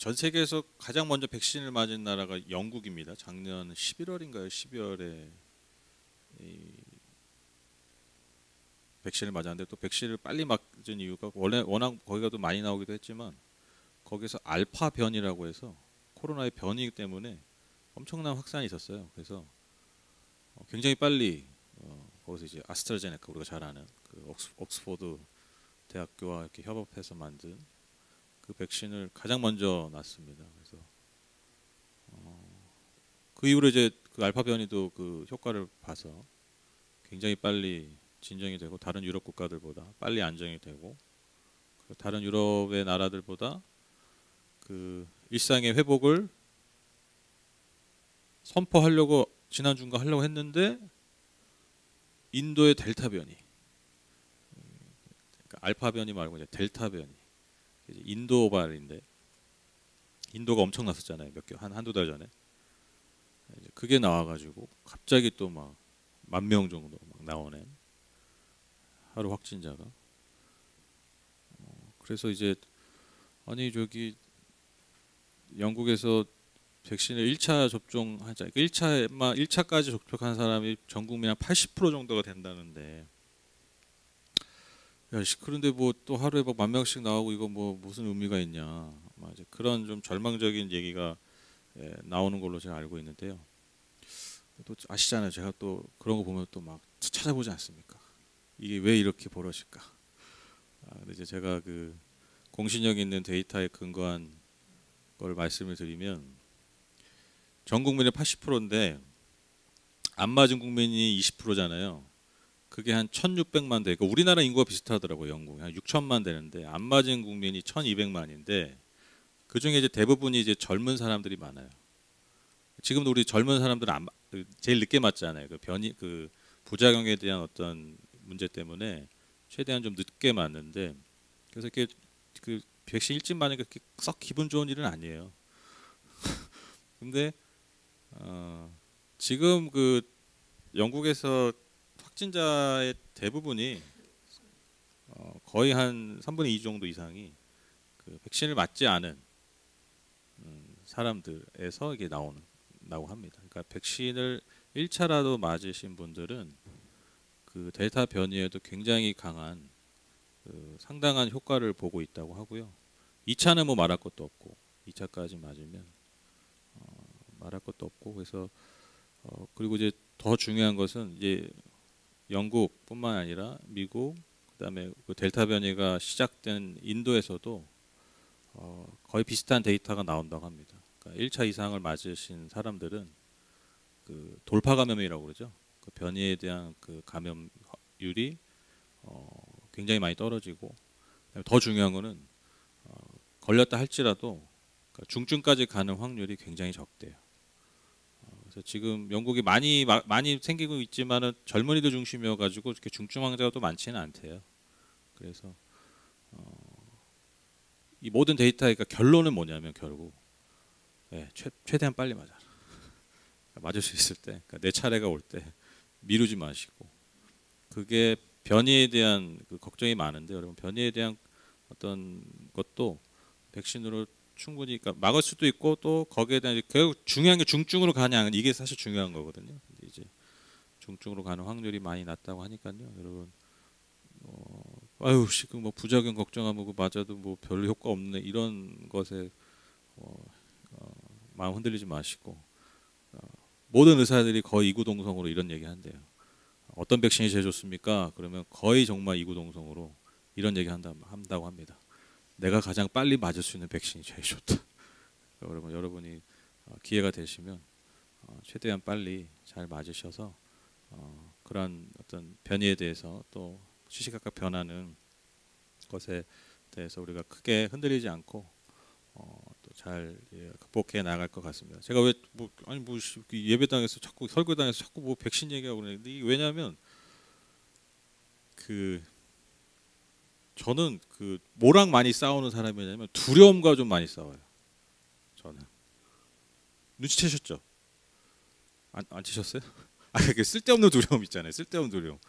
전 세계에서 가장 먼저 백신을 맞은 나라가 영국입니다. 작년 11월인가요? 12월에 이 백신을 맞았는데 또 백신을 빨리 맞은 이유가 원래 워낙 거기가 또 많이 나오기도 했지만 거기서 알파 변이라고 해서 코로나의 변이기 때문에 엄청난 확산이 있었어요. 그래서 굉장히 빨리 거기서 이제 아스트라제네카 우리가 잘 아는 그 옥스포드 대학교와 이렇게 협업해서 만든 그 백신을 가장 먼저 놨습니다. 그래서 그 이후로 이제 그 알파 변이도 그 효과를 봐서 굉장히 빨리 진정이 되고 다른 유럽 국가들보다 빨리 안정이 되고 다른 유럽의 나라들보다 그 일상의 회복을 선포하려고 지난 주인가 하려고 했는데 인도의 델타 변이, 그러니까 알파 변이 말고 이제 델타 변이, 이제 인도발인데 인도가 엄청 났었잖아요. 한두 달 전에. 이제 그게 나와가지고 갑자기 또 막 10,000명 정도 막 나오네. 하루 확진자가. 그래서 이제 아니 저기 영국에서 백신을 1차 접종하자. 1차까지 접촉한 사람이 전 국민 한 80% 정도가 된다는데. 야, 그런데 뭐 또 하루에 막 10,000명씩 나오고 이거 뭐 무슨 의미가 있냐. 막 이제 그런 좀 절망적인 얘기가 나오는 걸로 제가 알고 있는데요. 또 아시잖아요. 제가 또 그런 거 보면 또 막 찾아보지 않습니까? 이게 왜 이렇게 벌어질까? 근데 이제 제가 그 공신력 있는 데이터에 근거한 걸 말씀을 드리면 전 국민의 80%인데 안 맞은 국민이 20%잖아요. 그게 한 1,600만 대. 그러니까 우리나라 인구가 비슷하더라고요. 영국이 한 6천만 되는데 안 맞은 국민이 1,200만인데 그 중에 이제 대부분이 이제 젊은 사람들이 많아요. 지금도 우리 젊은 사람들은 제일 늦게 맞잖아요. 그 변이 그 부작용에 대한 어떤 문제 때문에 최대한 좀 늦게 맞는데 그래서 이렇게 그 백신 일찍 맞는 게 그렇게 썩 기분 좋은 일은 아니에요. 근데 지금 그 영국에서 확진자의 대부분이 거의 한 3분의 2 정도 이상이 그 백신을 맞지 않은 사람들에서 이게 나온다고 합니다. 그러니까 백신을 1차라도 맞으신 분들은 그 델타 변이에도 굉장히 강한 그 상당한 효과를 보고 있다고 하고요. 2차는 뭐 말할 것도 없고 2차까지 맞으면 말할 것도 없고 그래서 그리고 이제 더 중요한 것은 이제 영국뿐만 아니라 미국 그다음에 그 델타 변이가 시작된 인도에서도 거의 비슷한 데이터가 나온다고 합니다. 그러니까 1차 이상을 맞으신 사람들은 그 돌파 감염이라고 그러죠. 그 변이에 대한 그 감염률이 굉장히 많이 떨어지고 더 중요한 거는 걸렸다 할지라도 그러니까 중증까지 가는 확률이 굉장히 적대요. 그래서 지금 영국이 많이 생기고 있지만은 젊은이들 중심이어 가지고 이렇게 중증 환자가 또 많지는 않대요. 그래서 이 모든 데이터의 그러니까 결론은 뭐냐면 결국 최대한 빨리 맞아라. 맞을 수 있을 때, 그러니까 내 차례가 올 때 미루지 마시고 그게 변이에 대한 그 걱정이 많은데 여러분 변이에 대한 어떤 것도 백신으로 충분히 그러니까 막을 수도 있고 또 거기에 대한 결국 중요한 게 중증으로 가냐 이게 사실 중요한 거거든요. 근데 이제 중증으로 가는 확률이 많이 낮다고 하니까요, 여러분. 아유 지금 뭐 부작용 걱정하면 그 맞아도 뭐 별 효과 없네 이런 것에 마음 흔들리지 마시고 모든 의사들이 거의 이구동성으로 이런 얘기 한대요. 어떤 백신이 제일 좋습니까? 그러면 거의 정말 이구동성으로 이런 얘기 한다고 합니다. 내가 가장 빨리 맞을 수 있는 백신이 제일 좋다. 여러분이 기회가 되시면 최대한 빨리 잘 맞으셔서 그런 어떤 변이에 대해서 또 시시각각 변하는 것에 대해서 우리가 크게 흔들리지 않고 또 잘 극복해 나갈 것 같습니다. 제가 왜 예배당에서 자꾸 설교당에서 자꾸 뭐 백신 얘기하고 그러는데 이게 왜냐하면 그 저는 그 뭐랑 많이 싸우는 사람이냐면 두려움과 좀 많이 싸워요. 저는 눈치채셨죠? 안 치셨어요? 그 쓸데없는 두려움 있잖아요. 쓸데없는 두려움.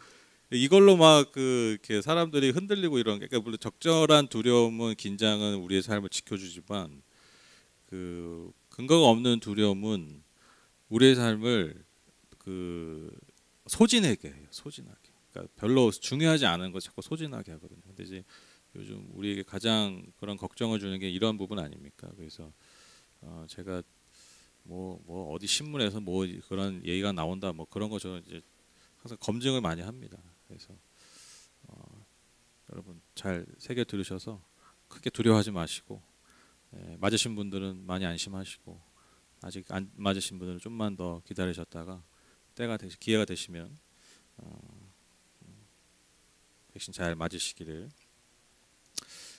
이걸로 막 이렇게 사람들이 흔들리고 이런 게 그러니까 물론 적절한 두려움은 긴장은 우리의 삶을 지켜주지만 그 근거가 없는 두려움은 우리의 삶을 그 소진하게 해요. 소진하게. 그러니까 별로 중요하지 않은 거 자꾸 소진하게 하거든요. 근데 이제 요즘 우리에게 가장 그런 걱정을 주는 게 이런 부분 아닙니까? 그래서 제가 뭐 어디 신문에서 뭐 그런 얘기가 나온다 뭐 그런 거 저는 이제 항상 검증을 많이 합니다. 그래서 여러분 잘 새겨 들으셔서 크게 두려워하지 마시고 맞으신 분들은 많이 안심하시고 아직 안 맞으신 분들은 좀만 더 기다리셨다가 기회가 되시면 백신 잘 맞으시기를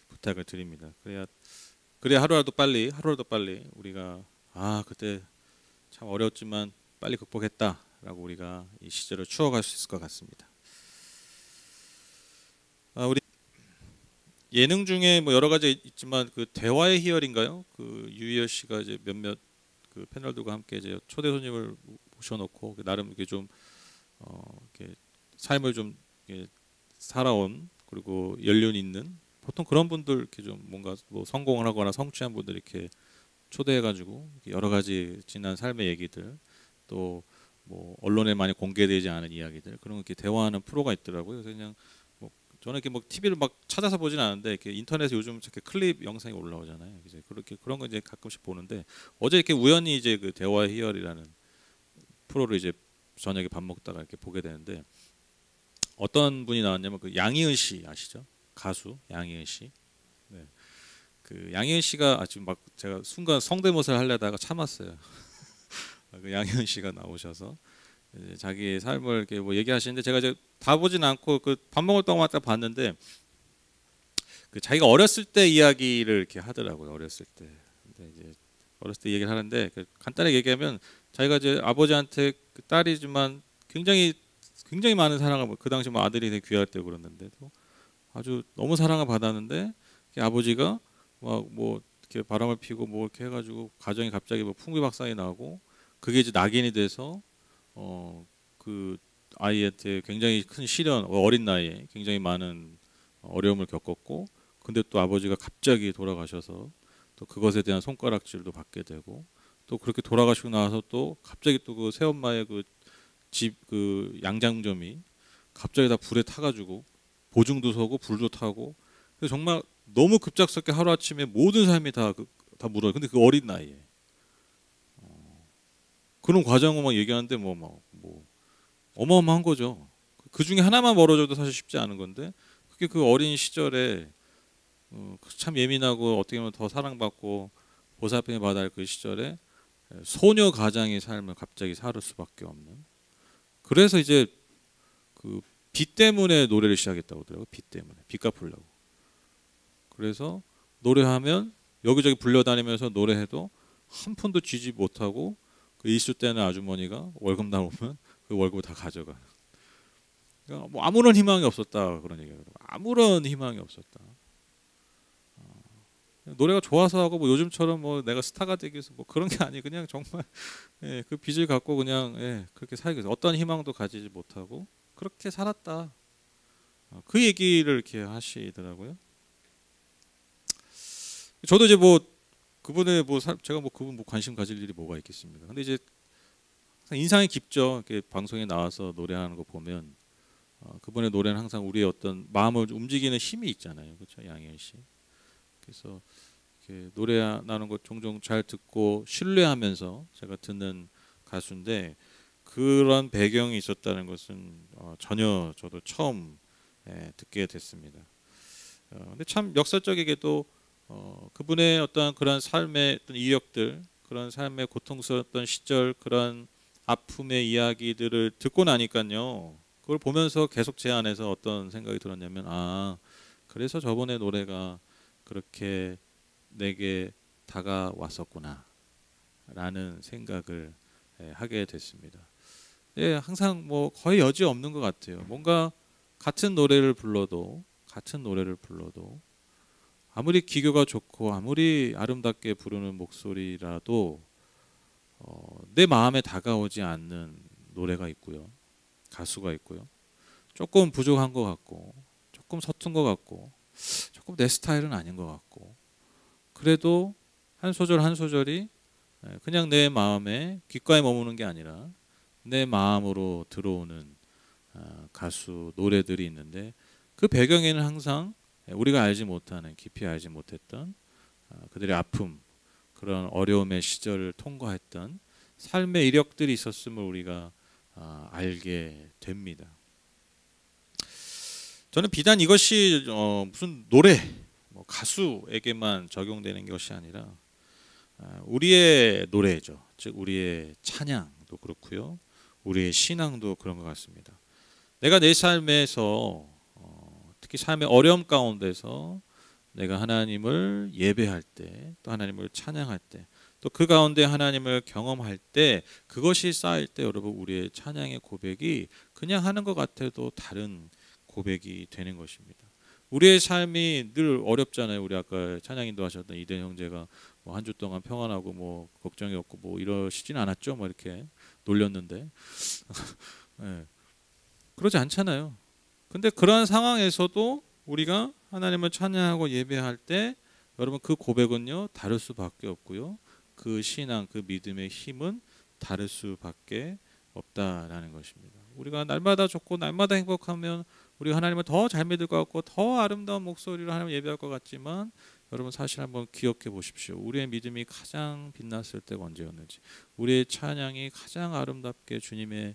부탁을 드립니다. 그래야 하루라도 빨리 우리가 그때 참 어려웠지만 빨리 극복했다라고 우리가 이 시절을 추억할 수 있을 것 같습니다. 우리 예능 중에 뭐 여러 가지 있지만 그 대화의 희열인가요? 그 유희열 씨가 이제 몇몇 그 패널들과 함께 이제 초대 손님을 모셔놓고 나름 이게 좀 이렇게 삶을 좀 이렇게 살아온 그리고 연륜 있는 보통 그런 분들 이렇게 좀 뭔가 뭐 성공을 하거나 성취한 분들 이렇게 초대해가지고 여러 가지 지난 삶의 얘기들 또 뭐 언론에 많이 공개되지 않은 이야기들 그런 거 이렇게 대화하는 프로가 있더라고요. 그래서 그냥 뭐 저는 이렇게 뭐 TV를 막 찾아서 보진 않는데 이렇게 인터넷에 요즘 이렇게 클립 영상이 올라오잖아요. 이제 그렇게 그런 거 이제 가끔씩 보는데 어제 이렇게 우연히 이제 그 대화의 희열이라는 프로를 이제 저녁에 밥 먹다가 이렇게 보게 되는데 어떤 분이 나왔냐면 그 양희은 씨 아시죠? 가수 양희은 씨. 네. 그 양희은 씨가 지금 막 제가 순간 성대모사를 하려다가 참았어요. 그 양희은 씨가 나오셔서 이제 자기의 삶을 이렇게 뭐 얘기하시는데 제가 이제 다 보진 않고 그 밥 먹을 동안 딱 봤는데 그 자기가 어렸을 때 이야기를 이렇게 하더라고요. 어렸을 때. 근데 이제 어렸을 때 얘기를 하는데 간단하게 얘기하면 자기가 이제 아버지한테 그 딸이지만 굉장히 많은 사랑을 그 당시 뭐 아들이 되게 귀할 때고 그랬는데도 아주 너무 사랑을 받았는데 아버지가 막 뭐 이렇게 바람을 피고 뭐 이렇게 해가지고 가정이 갑자기 뭐 풍비박산이 나고 그게 이제 낙인이 돼서 그 아이한테 굉장히 큰 시련 어린 나이에 굉장히 많은 어려움을 겪었고 근데 또 아버지가 갑자기 돌아가셔서 또 그것에 대한 손가락질도 받게 되고 또 그렇게 돌아가시고 나서 또 갑자기 또 그 새엄마의 그 집 그 양장점이 갑자기 다 불에 타가지고 보증도 서고 불도 타고 그래서 정말 너무 급작스럽게 하루아침에 모든 삶이 다 물어요. 근데 그 어린 나이에 그런 과정을 막 얘기하는데 뭐 어마어마한 거죠. 그 중에 하나만 멀어져도 사실 쉽지 않은 건데 그게 그 어린 시절에 참 예민하고 어떻게 보면 더 사랑받고 보살핌을 받아야 할 그 시절에 소녀 가장의 삶을 갑자기 살 수밖에 없는. 그래서 이제 그 빚 때문에 노래를 시작했다고 하더라고요. 빚 때문에 빚 갚으려고. 그래서 노래하면 여기저기 불려다니면서 노래해도 한 푼도 쥐지 못하고 그 이슈 때는 아주머니가 월급 나오면 그 월급을 다 가져가. 그러니까 뭐 아무런 희망이 없었다 그런 얘기하더라고요. 아무런 희망이 없었다. 노래가 좋아서 하고 뭐 요즘처럼 뭐 내가 스타가 되기 위해서 뭐 그런 게 아니 그냥 정말 그 빚을 갖고 그냥 그렇게 살기 위해서 어떤 희망도 가지지 못하고 그렇게 살았다. 그 얘기를 이렇게 하시더라고요. 저도 이제 뭐 그분의 뭐 제가 뭐 그분 뭐 관심 가질 일이 뭐가 있겠습니까? 근데 이제 인상이 깊죠. 이렇게 방송에 나와서 노래하는 거 보면 그분의 노래는 항상 우리의 어떤 마음을 움직이는 힘이 있잖아요. 그렇죠, 양희은 씨. 그래서 이렇게 노래하는 거 종종 잘 듣고 신뢰하면서 제가 듣는 가수인데 그런 배경이 있었다는 것은 전혀 저도 처음 듣게 됐습니다. 근데 참 역설적이게도 그분의 어떤 그런 삶의 어떤 이력들, 그런 삶의 고통스러웠던 시절, 그런 아픔의 이야기들을 듣고 나니까요. 그걸 보면서 계속 제 안에서 어떤 생각이 들었냐면 그래서 저번에 노래가 그렇게 내게 다가왔었구나 라는 생각을 하게 됐습니다. 항상 뭐 거의 여지 없는 것 같아요. 뭔가 같은 노래를 불러도 아무리 기교가 좋고 아무리 아름답게 부르는 목소리라도 내 마음에 다가오지 않는 노래가 있고요. 가수가 있고요. 조금 부족한 것 같고 조금 서툰 것 같고 조금 내 스타일은 아닌 것 같고 그래도 한 소절 한 소절이 그냥 내 마음에 귓가에 머무는 게 아니라 내 마음으로 들어오는 가수 노래들이 있는데 그 배경에는 항상 우리가 알지 못하는 깊이 알지 못했던 그들의 아픔, 그런 어려움의 시절을 통과했던 삶의 이력들이 있었음을 우리가 알게 됩니다. 저는 비단 이것이 무슨 노래, 가수에게만 적용되는 것이 아니라 우리의 노래죠. 즉 우리의 찬양도 그렇고요. 우리의 신앙도 그런 것 같습니다. 내가 내 삶에서 특히 삶의 어려움 가운데서 내가 하나님을 예배할 때, 또 하나님을 찬양할 때, 또 그 가운데 하나님을 경험할 때, 그것이 쌓일 때 여러분 우리의 찬양의 고백이 그냥 하는 것 같아도 다른 고백이 되는 것입니다. 우리의 삶이 늘 어렵잖아요. 우리 아까 찬양인도 하셨던 이대 형제가 한 주 동안 평안하고 걱정이 없고 이러시진 않았죠. 이렇게 놀렸는데 네. 그러지 않잖아요. 근데 그러한 상황에서도 우리가 하나님을 찬양하고 예배할 때 여러분 그 고백은요 다를 수밖에 없고요. 그 신앙, 그 믿음의 힘은 다를 수밖에 없다라는 것입니다. 우리가 날마다 좋고 날마다 행복하면 우리가 하나님을 더 잘 믿을 것 같고 더 아름다운 목소리로 하나님을 예배할 것 같지만 여러분 사실 한번 기억해 보십시오. 우리의 믿음이 가장 빛났을 때가 언제였는지, 우리의 찬양이 가장 아름답게 주님께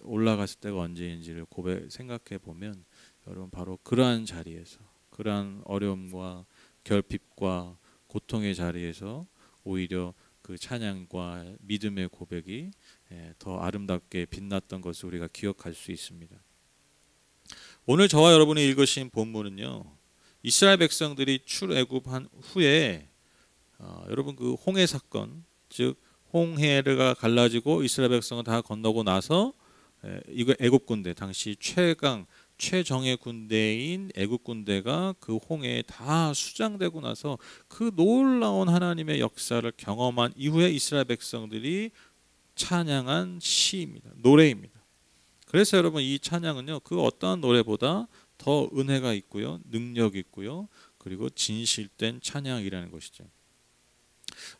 올라갔을 때가 언제인지를 생각해 보면 여러분 바로 그러한 자리에서, 그러한 어려움과 결핍과 고통의 자리에서 오히려 그 찬양과 믿음의 고백이 더 아름답게 빛났던 것을 우리가 기억할 수 있습니다. 오늘 저와 여러분이 읽으신 본문은요, 이스라엘 백성들이 출애굽한 후에 여러분 그 홍해 사건, 즉 홍해가 갈라지고 이스라엘 백성은 다 건너고 나서 이거 애굽 군대, 당시 최정예 군대인 애굽 군대가 그 홍해에 다 수장되고 나서 그 놀라운 하나님의 역사를 경험한 이후에 이스라엘 백성들이 찬양한 시입니다. 노래입니다. 그래서 여러분 이 찬양은요 그 어떠한 노래보다 더 은혜가 있고요, 능력이 있고요, 그리고 진실된 찬양이라는 것이죠.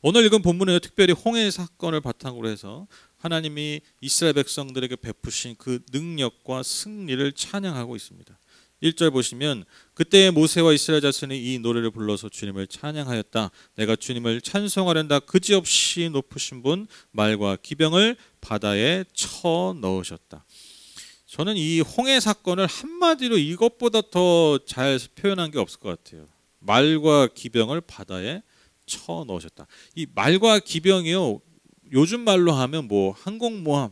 오늘 읽은 본문에는 특별히 홍해 사건을 바탕으로 해서 하나님이 이스라엘 백성들에게 베푸신 그 능력과 승리를 찬양하고 있습니다. 1절 보시면 그때 모세와 이스라엘 자손이 이 노래를 불러서 주님을 찬양하였다. 내가 주님을 찬송하련다. 그지없이 높으신 분 말과 기병을 바다에 쳐 넣으셨다. 저는 이 홍해 사건을 한마디로 이것보다 더 잘 표현한 게 없을 것 같아요. 말과 기병을 바다에 쳐 넣으셨다. 이 말과 기병이요, 요즘 말로 하면 항공모함,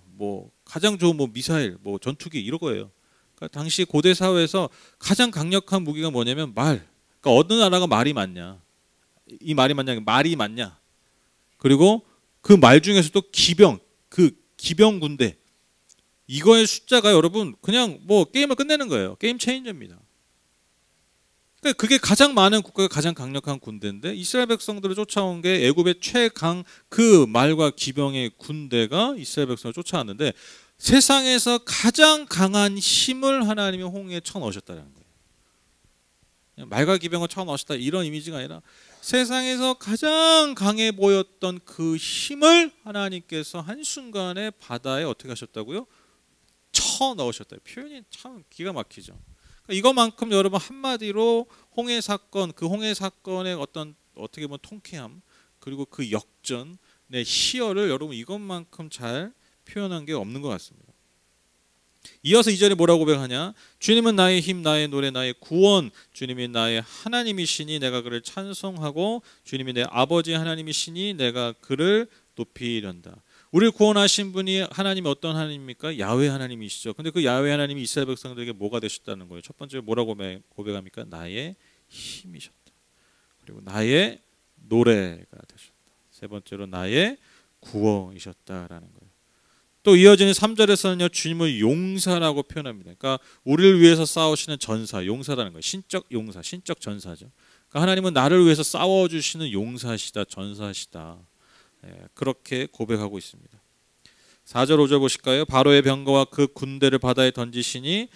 가장 좋은 미사일, 전투기 이런 거예요. 그러니까 당시 고대 사회에서 가장 강력한 무기가 뭐냐면 말. 그러니까 어느 나라가 말이 많냐, 이 말이 많냐, 말이 많냐. 그리고 그 말 중에서도 기병, 그 기병 군대. 이거의 숫자가 여러분 그냥 게임을 끝내는 거예요. 게임 체인저입니다. 그러니까 그게 가장 많은 국가가 가장 강력한 군대인데 이스라엘 백성들을 쫓아온 게 애굽의 최강 그 말과 기병의 군대가 이스라엘 백성을 쫓아왔는데 세상에서 가장 강한 힘을 하나님이 홍해에 쳐넣으셨다는 거예요. 말과 기병을 쳐넣으셨다 이런 이미지가 아니라 세상에서 가장 강해 보였던 그 힘을 하나님께서 한순간에 바다에 어떻게 하셨다고요? 쳐넣으셨다. 표현이 참 기가 막히죠. 이것만큼 여러분 한마디로 홍해 사건, 그 홍해 사건의 어떻게 보면 통쾌함, 그리고 그 역전의 희열을 여러분 이것만큼 잘 표현한 게 없는 것 같습니다. 이어서 2절에 뭐라고 고백하냐? 주님은 나의 힘, 나의 노래, 나의 구원, 주님이 나의 하나님이시니 내가 그를 찬송하고 주님이 내 아버지 하나님이시니 내가 그를 높이련다. 우리를 구원하신 분이 하나님이 어떤 하나님입니까? 야훼 하나님이시죠. 근데 그 야훼 하나님이 이스라엘 백성들에게 뭐가 되셨다는 거예요? 첫 번째로 뭐라고 고백합니까? 나의 힘이셨다. 그리고 나의 노래가 되셨다. 세 번째로 나의 구원이셨다라는 거예요. 또 이어지는 3절에서는요, 주님을 용사라고 표현합니다. 그러니까 우리를 위해서 싸우시는 전사, 용사라는 거예요. 신적 용사, 신적 전사죠. 그러니까 하나님은 나를 위해서 싸워주시는 용사시다, 전사시다. 그렇게 고백하고 있습니다. 4절 5절 보실까요? 바로의 병거와 그 군대를 바다에 던지시니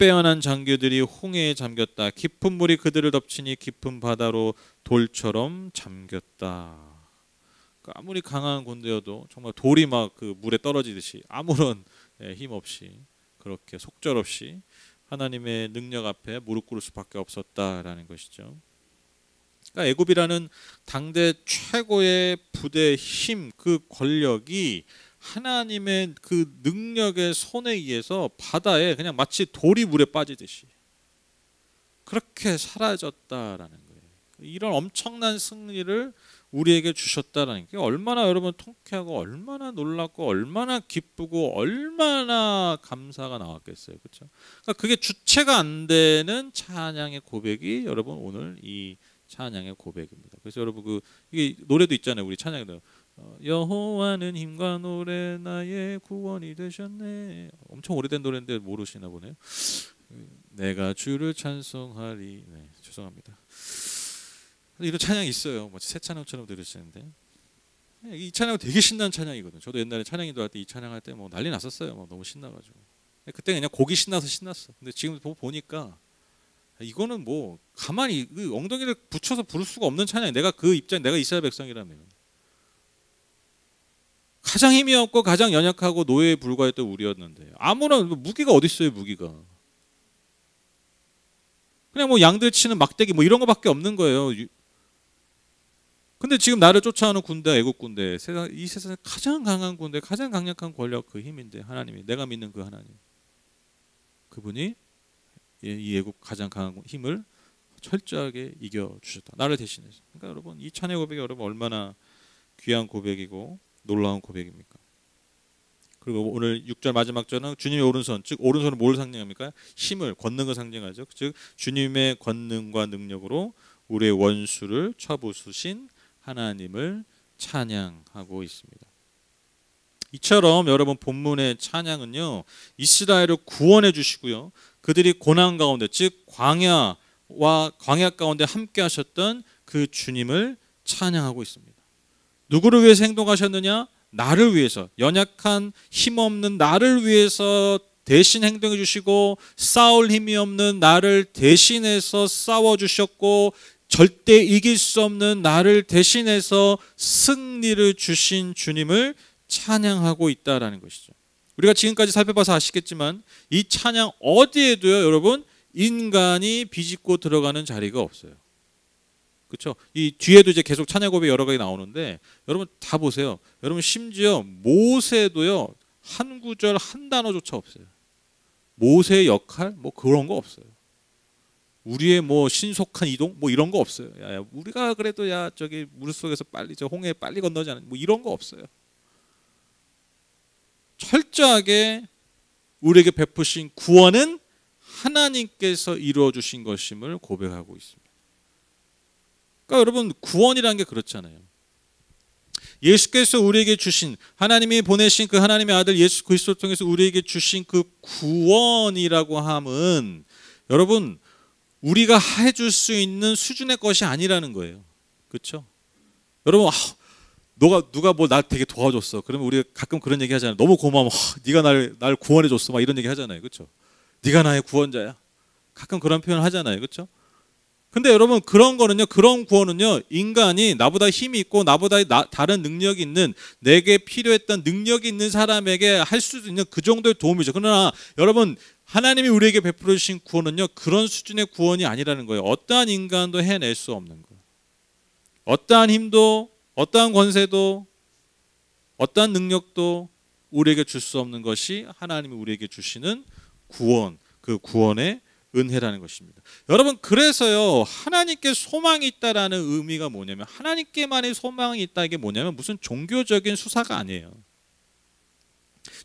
빼어난 장교들이 홍해에 잠겼다. 깊은 물이 그들을 덮치니 깊은 바다로 돌처럼 잠겼다. 그러니까 아무리 강한 군대여도 정말 돌이 막 그 물에 떨어지듯이 아무런 힘 없이 그렇게 속절없이 하나님의 능력 앞에 무릎 꿇을 수밖에 없었다라는 것이죠. 그러니까 애굽이라는 당대 최고의 부대의 힘, 그 권력이 하나님의 그 능력의 손에 의해서 바다에 그냥 마치 돌이 물에 빠지듯이 그렇게 사라졌다라는 거예요. 이런 엄청난 승리를 우리에게 주셨다라는 게 얼마나 여러분 통쾌하고 얼마나 놀랍고 얼마나 기쁘고 얼마나 감사가 나왔겠어요. 그렇죠? 그러니까 그게 주체가 안 되는 찬양의 고백이 여러분 오늘 이 찬양의 고백입니다. 그래서 여러분 이게 노래도 있잖아요. 우리 찬양에도 여호와는 힘과 노래 나의 구원이 되셨네. 엄청 오래된 노래인데 모르시나 보네요. 내가 주를 찬송하리. 네, 죄송합니다. 이런 찬양이 있어요. 뭐 새 찬양처럼 들으시는데 이 찬양은 되게 신나는 찬양이거든요. 저도 옛날에 찬양인도 할 때 이 찬양할 때 뭐 난리 났었어요. 뭐 너무 신나가지고 그때 그냥 곡이 신나서 신났어. 근데 지금 보니까 이거는 뭐 가만히 그 엉덩이를 붙여서 부를 수가 없는 찬양. 내가 그 입장, 내가 이스라엘 백성이라면 가장 힘이 없고 가장 연약하고 노예에 불과했던 우리였는데 아무런 무기가 어디 있어요? 무기가 그냥 뭐 양들 치는 막대기 뭐 이런 거밖에 없는 거예요. 근데 지금 나를 쫓아오는 군대, 애국 군대, 이 세상에 가장 강한 군대, 가장 강력한 권력 그 힘인데 하나님이 내가 믿는 그 하나님, 그분이 이 애국 가장 강한 힘을 철저하게 이겨 주셨다. 나를 대신해서. 그러니까 여러분 이 찬양 고백이 여러분 얼마나 귀한 고백이고 놀라운 고백입니까? 그리고 오늘 6절 마지막 절은 주님의 오른손, 즉 오른손은 뭘 상징합니까? 힘을, 권능을 상징하죠. 즉 주님의 권능과 능력으로 우리의 원수를 쳐부수신 하나님을 찬양하고 있습니다. 이처럼 여러분 본문의 찬양은요, 이스라엘을 구원해 주시고요, 그들이 고난 가운데, 즉 광야 가운데 함께 하셨던 그 주님을 찬양하고 있습니다. 누구를 위해서 행동하셨느냐? 나를 위해서, 연약한 힘없는 나를 위해서 대신 행동해 주시고 싸울 힘이 없는 나를 대신해서 싸워 주셨고 절대 이길 수 없는 나를 대신해서 승리를 주신 주님을 찬양하고 있다라는 것이죠. 우리가 지금까지 살펴봐서 아시겠지만 이 찬양 어디에도요, 여러분 인간이 비집고 들어가는 자리가 없어요. 그렇죠? 이 뒤에도 이제 계속 찬양 고백 여러 가지 나오는데 여러분 다 보세요. 여러분 심지어 모세도요 한 구절 한 단어조차 없어요. 모세의 역할 뭐 그런 거 없어요. 우리의 뭐 신속한 이동 뭐 이런 거 없어요. 야, 우리가 그래도 야 저기 물속에서 빨리 저 홍해 빨리 건너지 않는 뭐 이런 거 없어요. 철저하게 우리에게 베푸신 구원은 하나님께서 이루어 주신 것임을 고백하고 있습니다. 그러니까 여러분 구원이라는 게 그렇잖아요. 예수께서 우리에게 주신, 하나님이 보내신 그 하나님의 아들 예수 그리스도를 통해서 우리에게 주신 그 구원이라고 함은 여러분 우리가 해줄 수 있는 수준의 것이 아니라는 거예요. 그렇죠? 여러분 누가 뭐 나 되게 도와줬어. 그러면 우리가 가끔 그런 얘기 하잖아요. 너무 고마워. 네가 날 구원해줬어. 막 이런 얘기 하잖아요. 그렇죠? 네가 나의 구원자야. 가끔 그런 표현을 하잖아요. 그렇죠? 근데 여러분 그런 거는요, 그런 구원은요, 인간이 나보다 힘이 있고 나보다 다른 능력이 있는, 내게 필요했던 능력이 있는 사람에게 할 수도 있는 그 정도의 도움이죠. 그러나 여러분 하나님이 우리에게 베풀어 주신 구원은요, 그런 수준의 구원이 아니라는 거예요. 어떠한 인간도 해낼 수 없는 거예요. 어떠한 힘도, 어떠한 권세도, 어떠한 능력도 우리에게 줄 수 없는 것이 하나님이 우리에게 주시는 구원, 그 구원의 은혜라는 것입니다. 여러분 그래서요, 하나님께 소망이 있다라는 의미가 뭐냐면, 하나님께만의 소망이 있다, 이게 뭐냐면 무슨 종교적인 수사가 아니에요.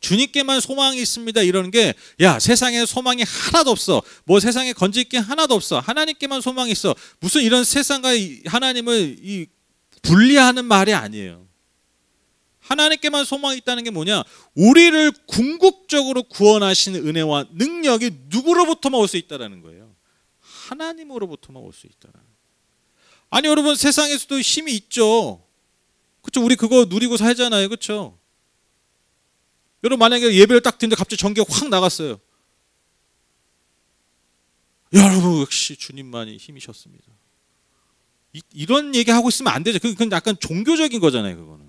주님께만 소망이 있습니다 이러는 게, 야 세상에 소망이 하나도 없어, 뭐 세상에 건질 게 하나도 없어, 하나님께만 소망이 있어, 무슨 이런 세상과 하나님을 분리하는 말이 아니에요. 하나님께만 소망이 있다는 게 뭐냐, 우리를 궁극적으로 구원하시는 은혜와 능력이 누구로부터만 올 수 있다는 거예요. 하나님으로부터만 올 수 있다는. 아니 여러분 세상에서도 힘이 있죠. 그렇죠? 우리 그거 누리고 살잖아요. 그렇죠? 여러분 만약에 예배를 딱 드는데 갑자기 전기가 확 나갔어요. 여러분 역시 주님만이 힘이셨습니다. 이런 얘기하고 있으면 안 되죠. 그건 약간 종교적인 거잖아요. 그거는.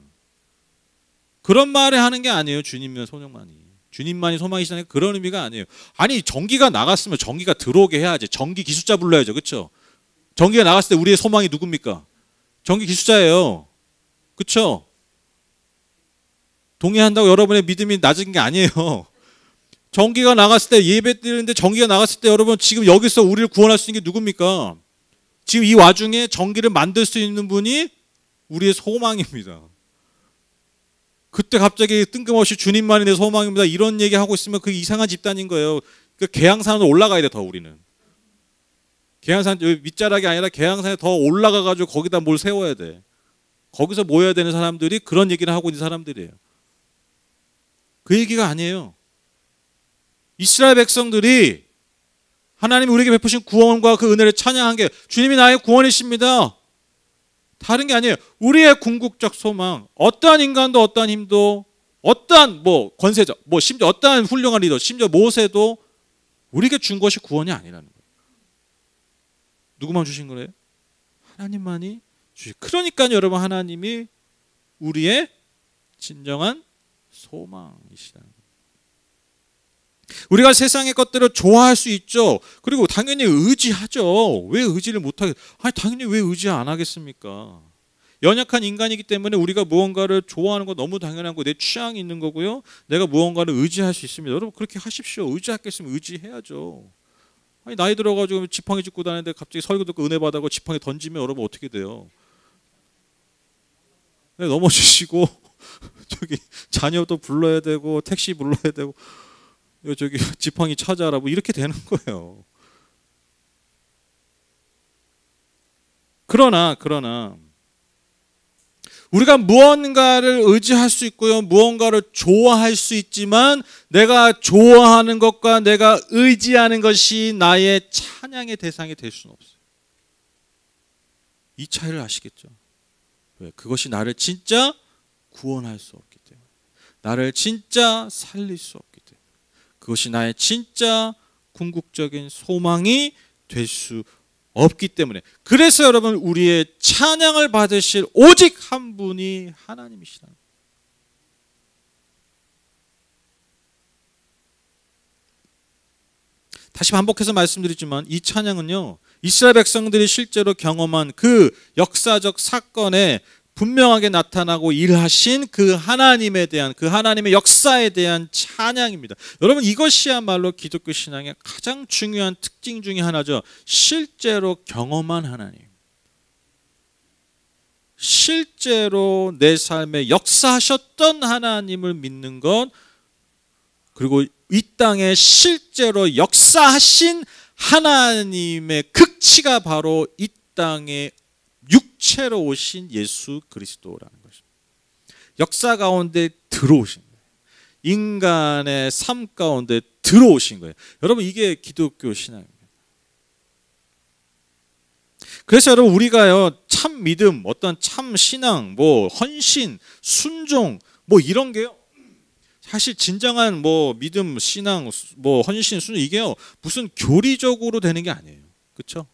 그런 말을 하는 게 아니에요. 주님이면 소망만이. 주님만이 소망이시다는 그런 의미가 아니에요. 아니 전기가 나갔으면 전기가 들어오게 해야지. 전기 기술자 불러야죠. 그렇죠? 전기가 나갔을 때 우리의 소망이 누굽니까? 전기 기술자예요. 그렇죠? 동의한다고 여러분의 믿음이 낮은 게 아니에요. 전기가 나갔을 때 예배 드리는데 전기가 나갔을 때 여러분 지금 여기서 우리를 구원할 수 있는 게 누굽니까? 지금 이 와중에 전기를 만들 수 있는 분이 우리의 소망입니다. 그때 갑자기 뜬금없이 주님만이 내 소망입니다. 이런 얘기하고 있으면 그게 이상한 집단인 거예요. 그 계양산으로 올라가야 돼, 더 우리는. 계양산, 밑자락이 아니라 계양산에 더 올라가가지고 거기다 뭘 세워야 돼. 거기서 모여야 되는 사람들이 그런 얘기를 하고 있는 사람들이에요. 그 얘기가 아니에요. 이스라엘 백성들이 하나님이 우리에게 베푸신 구원과 그 은혜를 찬양한 게 주님이 나의 구원이십니다. 다른 게 아니에요. 우리의 궁극적 소망, 어떠한 인간도 어떠한 힘도 어떠한 권세적, 심지어 어떠한 훌륭한 리더, 심지어 모세도 우리에게 준 것이 구원이 아니라는 거예요. 누구만 주신 거래요? 하나님만이 주신. 그러니까 여러분 하나님이 우리의 진정한 소망이시라는 거예요. 우리가 세상의 것들을 좋아할 수 있죠. 그리고 당연히 의지하죠. 왜 의지를 못하겠? 아니 당연히 왜 의지 안 하겠습니까? 연약한 인간이기 때문에 우리가 무언가를 좋아하는 거 너무 당연한 거, 내 취향이 있는 거고요. 내가 무언가를 의지할 수 있습니다. 여러분 그렇게 하십시오. 의지하겠으면 의지해야죠. 아니 나이 들어가지고 지팡이 짚고 다니는데 갑자기 설교 듣고 은혜 받아고 지팡이 던지면 여러분 어떻게 돼요? 네, 넘어지시고 저기 자녀도 불러야 되고 택시 불러야 되고 저기 지팡이 찾아라 이렇게 되는 거예요. 그러나 우리가 무언가를 의지할 수 있고요. 무언가를 좋아할 수 있지만 내가 좋아하는 것과 내가 의지하는 것이 나의 찬양의 대상이 될 수는 없어요. 이 차이를 아시겠죠? 왜? 그것이 나를 진짜 구원할 수 없기 때문에. 나를 진짜 살릴 수 없기 때문에. 그것이 나의 진짜 궁극적인 소망이 될 수 없기 때문에. 그래서 여러분 우리의 찬양을 받으실 오직 한 분이 하나님이시다. 다시 반복해서 말씀드리지만 이 찬양은요, 이스라엘 백성들이 실제로 경험한 그 역사적 사건에 분명하게 나타나고 일하신 그 하나님에 대한, 그 하나님의 역사에 대한 찬양입니다. 여러분 이것이야말로 기독교 신앙의 가장 중요한 특징 중에 하나죠. 실제로 경험한 하나님, 실제로 내 삶에 역사하셨던 하나님을 믿는 것, 그리고 이 땅에 실제로 역사하신 하나님의 극치가 바로 이 땅에 육체로 오신 예수 그리스도라는 것입니다. 역사 가운데 들어오신 거예요. 인간의 삶 가운데 들어오신 거예요. 여러분 이게 기독교 신앙입니다. 그래서 여러분 우리가요 참 믿음, 어떤 참 신앙, 헌신, 순종 이런 게요 사실 진정한 믿음, 신앙, 헌신, 순종 이게요 무슨 교리적으로 되는 게 아니에요. 그렇죠?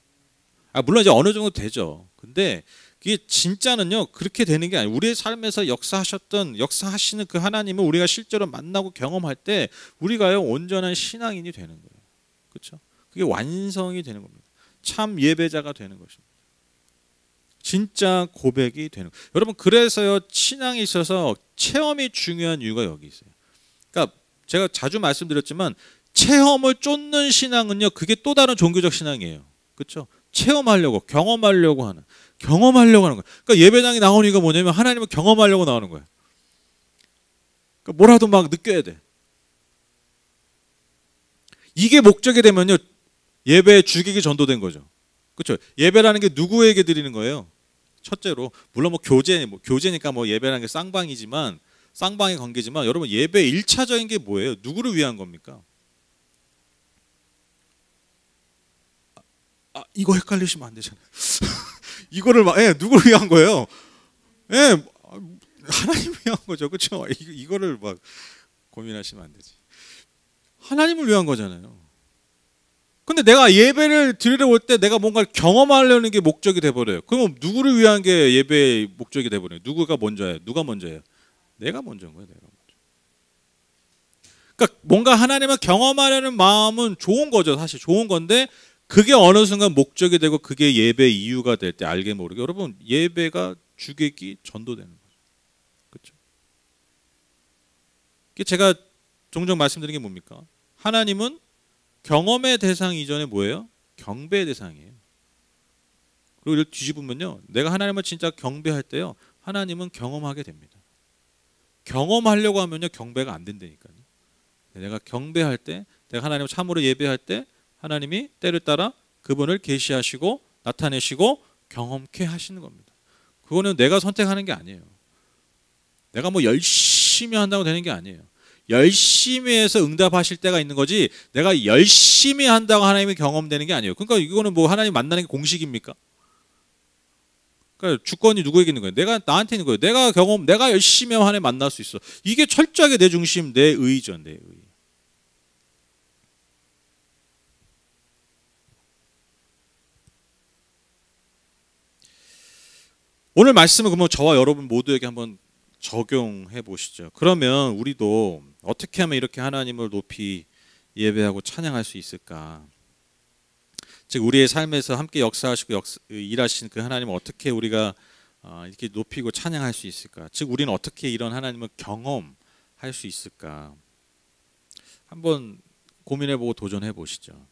물론 이제 어느 정도 되죠. 근데 이게 진짜는요 그렇게 되는 게 아니에요. 우리의 삶에서 역사하시는 그 하나님을 우리가 실제로 만나고 경험할 때 우리가요 온전한 신앙인이 되는 거예요. 그렇죠? 그게 완성이 되는 겁니다. 참 예배자가 되는 것입니다. 진짜 고백이 되는 거예요. 여러분 그래서요 신앙에 있어서 체험이 중요한 이유가 여기 있어요. 그러니까 제가 자주 말씀드렸지만 체험을 쫓는 신앙은요 그게 또 다른 종교적 신앙이에요. 그렇죠? 체험하려고, 경험하려고 하는 거예요. 그러니까 예배당에 나오는 이유가 뭐냐면 하나님을 경험하려고 나오는 거예요. 그러니까 뭐라도 막 느껴야 돼. 이게 목적이 되면요 예배에 주객이 전도된 거죠. 그렇죠? 예배라는 게 누구에게 드리는 거예요? 첫째로 물론 교제니까 예배라는 게 쌍방의 관계지만 여러분 예배의 1차적인 게 뭐예요? 누구를 위한 겁니까? 이거 헷갈리시면 안 되잖아요. 이거를 누구를 위한 거예요? 하나님을 위한 거죠. 그렇죠? 이거를 고민하시면 안 되지. 하나님을 위한 거잖아요. 근데 내가 예배를 드리러 올 때 내가 뭔가를 경험하려는 게 목적이 돼버려요. 그럼 누구를 위한 게 예배의 목적이 돼버려요? 누가 먼저예요? 내가 먼저인 거예요. 내가 먼저. 그러니까 뭔가 하나님을 경험하려는 마음은 좋은 거죠. 사실 좋은 건데 그게 어느 순간 목적이 되고 그게 예배의 이유가 될 때 알게 모르게 여러분 예배가 주객이 전도되는 거죠. 그렇죠? 제가 종종 말씀드린 게 뭡니까? 하나님은 경험의 대상 이전에 뭐예요? 경배의 대상이에요. 그리고 이걸 뒤집으면요. 내가 하나님을 진짜 경배할 때요. 하나님은 경험하게 됩니다. 경험하려고 하면요. 경배가 안 된다니까요. 내가 경배할 때, 내가 하나님을 참으로 예배할 때 하나님이 때를 따라 그분을 계시하시고 나타내시고 경험케 하시는 겁니다. 그거는 내가 선택하는 게 아니에요. 내가 뭐 열심히 한다고 되는 게 아니에요. 열심히 해서 응답하실 때가 있는 거지 내가 열심히 한다고 하나님이 경험되는 게 아니에요. 그러니까 이거는 뭐 하나님 만나는 게 공식입니까? 그러니까 주권이 누구에게 있는 거예요? 내가 나한테 있는 거예요. 내가 열심히 하면 하나님 만날 수 있어. 이게 철저하게 내 중심, 내 의죠. 내 의. 오늘 말씀은 그러면 저와 여러분 모두에게 한번 적용해 보시죠. 그러면 우리도 어떻게 하면 이렇게 하나님을 높이 예배하고 찬양할 수 있을까? 즉 우리의 삶에서 함께 역사하시고 일하신 그 하나님을 어떻게 우리가 이렇게 높이고 찬양할 수 있을까? 즉 우리는 어떻게 이런 하나님을 경험할 수 있을까? 한번 고민해보고 도전해 보시죠.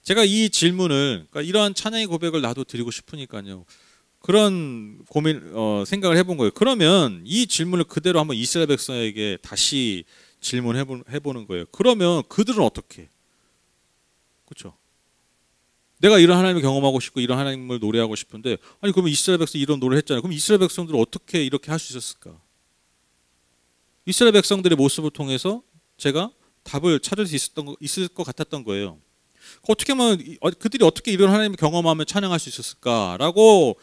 제가 이 질문을 그러니까 이러한 찬양의 고백을 나도 드리고 싶으니까요. 그런 생각을 해본 거예요. 그러면 이 질문을 그대로 한번 이스라엘 백성에게 다시 질문해보는 거예요. 그러면 그들은 어떻게? 그렇죠? 내가 이런 하나님을 경험하고 싶고 이런 하나님을 노래하고 싶은데 아니 그러면 이스라엘 백성이 이런 노래를 했잖아요. 그럼 이스라엘 백성들은 어떻게 이렇게 할 수 있었을까? 이스라엘 백성들의 모습을 통해서 제가 답을 찾을 수 있을 것 같았던 거예요. 어떻게 하면 그들이 어떻게 이런 하나님을 경험하면 찬양할 수 있었을까라고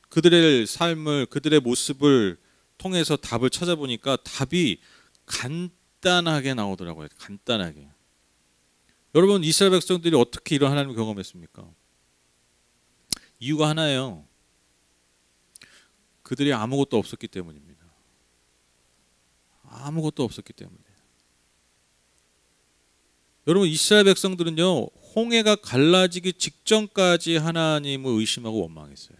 그들의 삶을 그들의 모습을 통해서 답을 찾아보니까 답이 간단하게 나오더라고요. 간단하게. 여러분 이스라엘 백성들이 어떻게 이런 하나님을 경험했습니까? 이유가 하나예요. 그들이 아무것도 없었기 때문입니다. 아무것도 없었기 때문에. 여러분 이스라엘 백성들은요. 홍해가 갈라지기 직전까지 하나님을 의심하고 원망했어요.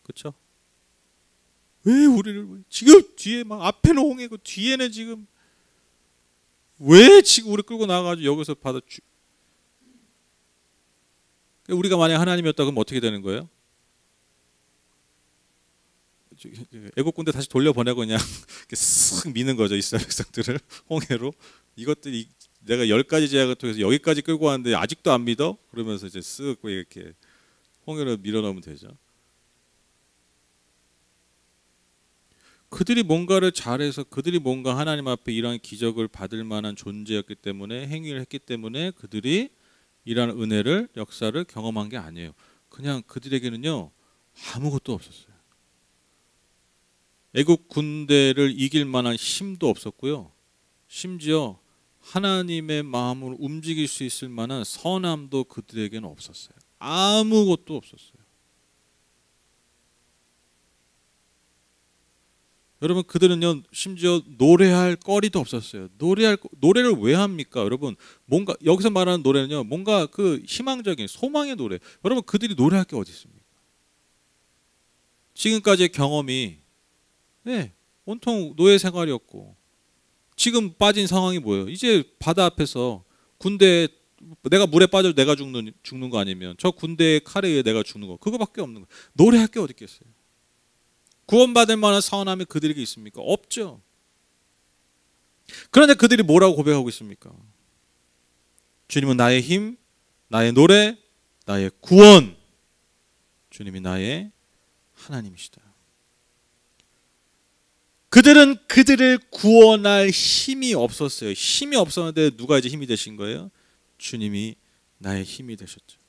그렇죠? 왜 우리를 지금 뒤에 막 앞에는 홍해고 뒤에는 지금 왜 지금 우리 끌고 나가가지고 여기서 우리가 만약 하나님이었다 그러면 어떻게 되는 거예요? 애국 군대 다시 돌려보내고 그냥 쓱 미는 거죠. 이스라엘 백성들을 홍해로. 이것들이 내가 10가지 제약을 통해서 여기까지 끌고 왔는데 아직도 안 믿어? 그러면서 이제 쓱 이렇게 홍해로 밀어넣으면 되죠. 그들이 뭔가를 잘해서 그들이 뭔가 하나님 앞에 이러한 기적을 받을 만한 존재였기 때문에 행위를 했기 때문에 그들이 이러한 은혜를 역사를 경험한 게 아니에요. 그냥 그들에게는요 아무것도 없었어요. 애국 군대를 이길 만한 힘도 없었고요. 심지어 하나님의 마음을 움직일 수 있을 만한 선함도 그들에게는 없었어요. 아무것도 없었어요. 여러분 그들은요 심지어 노래할 거리도 없었어요. 노래를 왜 합니까? 여러분 뭔가 여기서 말하는 노래는요 뭔가 그 희망적인 소망의 노래. 여러분 그들이 노래할 게 어디 있습니까? 지금까지의 경험이 온통 노예 생활이었고 지금 빠진 상황이 뭐예요? 이제 바다 앞에서 군대 내가 물에 빠져도 내가 죽는 거 아니면 저 군대의 칼에 의해 내가 죽는 거 그거밖에 없는 거예요. 노래할 게 어디 있겠어요? 구원받을 만한 선함이 그들에게 있습니까? 없죠. 그런데 그들이 뭐라고 고백하고 있습니까? 주님은 나의 힘, 나의 노래, 나의 구원. 주님이 나의 하나님이시다. 그들은 그들을 구원할 힘이 없었어요. 힘이 없었는데 누가 이제 힘이 되신 거예요? 주님이 나의 힘이 되셨죠.